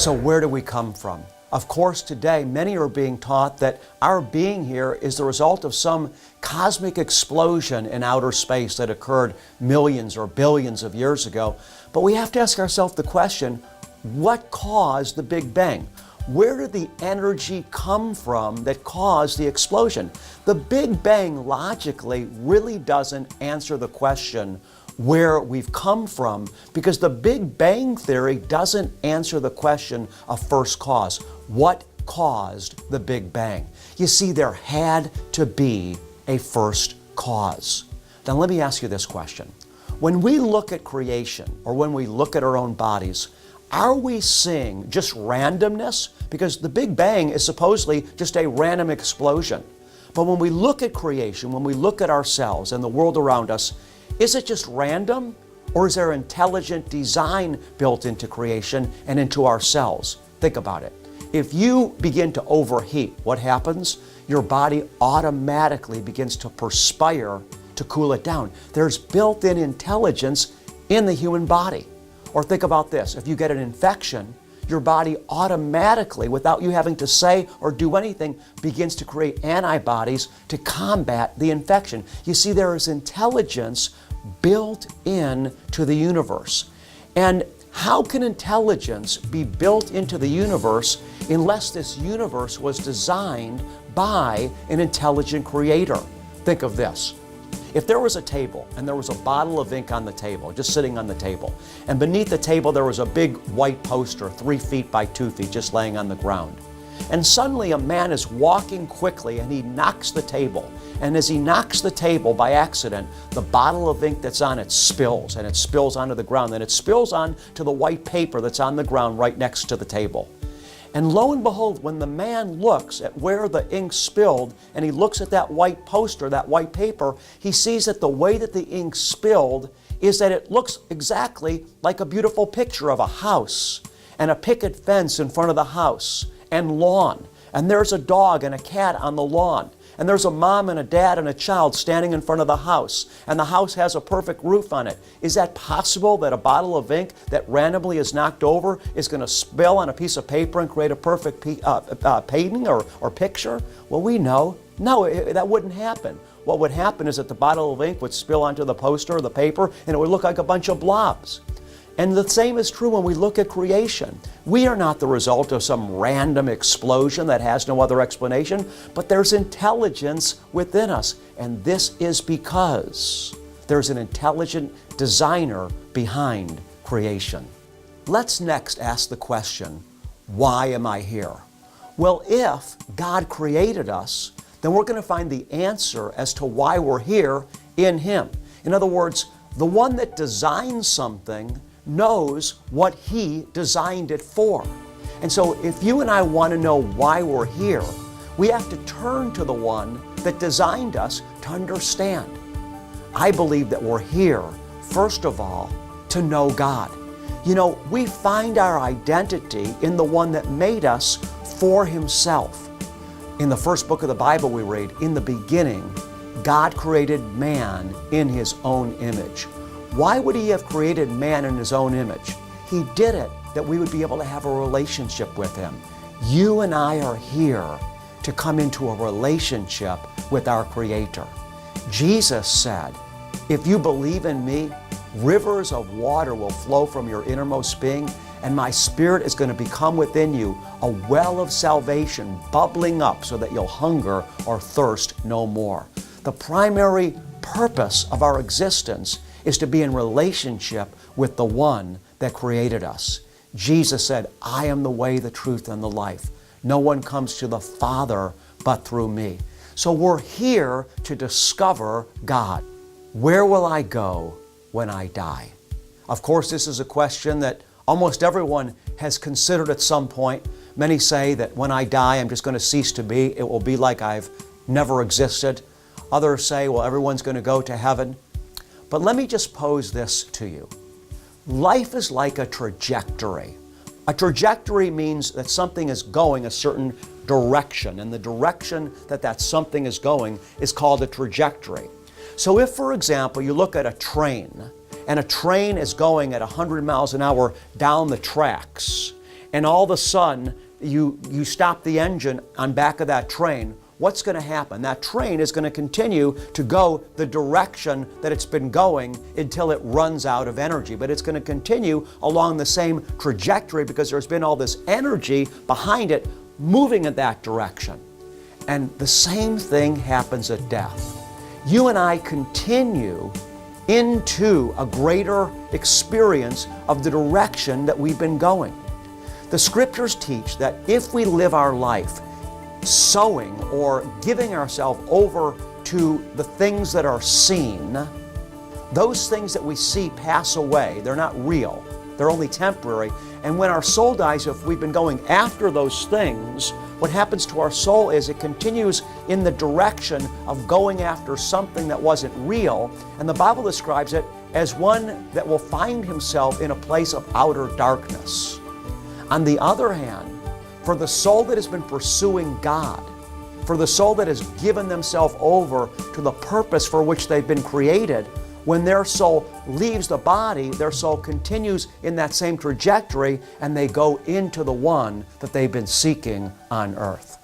So where do we come from? Of course, today many are being taught that our being here is the result of some cosmic explosion in outer space that occurred millions or billions of years ago. But we have to ask ourselves the question, what caused the Big Bang? Where did the energy come from that caused the explosion? The Big Bang logically really doesn't answer the question where we've come from, because the Big Bang Theory doesn't answer the question of first cause. What caused the Big Bang? You see, there had to be a first cause. Now let me ask you this question. When we look at creation, or when we look at our own bodies, are we seeing just randomness? Because the Big Bang is supposedly just a random explosion. But when we look at creation, when we look at ourselves and the world around us, is it just random, or is there intelligent design built into creation and into ourselves? Think about it. If you begin to overheat, what happens? Your body automatically begins to perspire to cool it down. There's built-in intelligence in the human body. Or think about this, if you get an infection, your body automatically, without you having to say or do anything, begins to create antibodies to combat the infection. You see, there is intelligence built in to the universe. And how can intelligence be built into the universe unless this universe was designed by an intelligent creator? Think of this. If there was a table and there was a bottle of ink on the table, just sitting on the table, and beneath the table there was a big white poster, 3 feet by 2 feet, just laying on the ground. And suddenly a man is walking quickly and he knocks the table. And as he knocks the table by accident, the bottle of ink that's on it spills, and it spills onto the ground, and it spills onto the white paper that's on the ground right next to the table. And lo and behold, when the man looks at where the ink spilled, and he looks at that white poster, that white paper, he sees that the way that the ink spilled is that it looks exactly like a beautiful picture of a house, and a picket fence in front of the house, and lawn. And there's a dog and a cat on the lawn. And there's a mom and a dad and a child standing in front of the house, and the house has a perfect roof on it. Is that possible that a bottle of ink that randomly is knocked over is going to spill on a piece of paper and create a perfect painting or picture? Well, we know, no, that wouldn't happen. What would happen is that the bottle of ink would spill onto the poster or the paper, and it would look like a bunch of blobs. And the same is true when we look at creation. We are not the result of some random explosion that has no other explanation, but there's intelligence within us. And this is because there's an intelligent designer behind creation. Let's next ask the question, why am I here? Well, if God created us, then we're going to find the answer as to why we're here in Him. In other words, the one that designs something knows what He designed it for. And so if you and I want to know why we're here, we have to turn to the one that designed us to understand. I believe that we're here, first of all, to know God. You know, we find our identity in the one that made us for Himself. In the first book of the Bible we read, in the beginning, God created man in His own image. Why would He have created man in His own image? He did it that we would be able to have a relationship with Him. You and I are here to come into a relationship with our Creator. Jesus said, if you believe in me, rivers of water will flow from your innermost being, and my Spirit is going to become within you a well of salvation bubbling up so that you'll hunger or thirst no more. The primary purpose of our existence is to be in relationship with the one that created us. Jesus said, I am the way, the truth, and the life. No one comes to the Father but through me. So we're here to discover God. Where will I go when I die? Of course, this is a question that almost everyone has considered at some point. Many say that when I die, I'm just going to cease to be. It will be like I've never existed. Others say, well, everyone's going to go to heaven. But let me just pose this to you. Life is like a trajectory. A trajectory means that something is going a certain direction, and the direction that that something is going is called a trajectory. So if, for example, you look at a train, and a train is going at 100 miles an hour down the tracks, and all of a sudden you stop the engine on back of that train, what's going to happen? That train is going to continue to go the direction that it's been going until it runs out of energy. But it's going to continue along the same trajectory because there's been all this energy behind it moving in that direction. And the same thing happens at death. You and I continue into a greater experience of the direction that we've been going. The scriptures teach that if we live our life sowing or giving ourselves over to the things that are seen, those things that we see pass away. They're not real. They're only temporary. And when our soul dies, if we've been going after those things, what happens to our soul is it continues in the direction of going after something that wasn't real. And the Bible describes it as one that will find himself in a place of outer darkness. On the other hand, for the soul that has been pursuing God, for the soul that has given themselves over to the purpose for which they've been created, when their soul leaves the body, their soul continues in that same trajectory and they go into the one that they've been seeking on earth.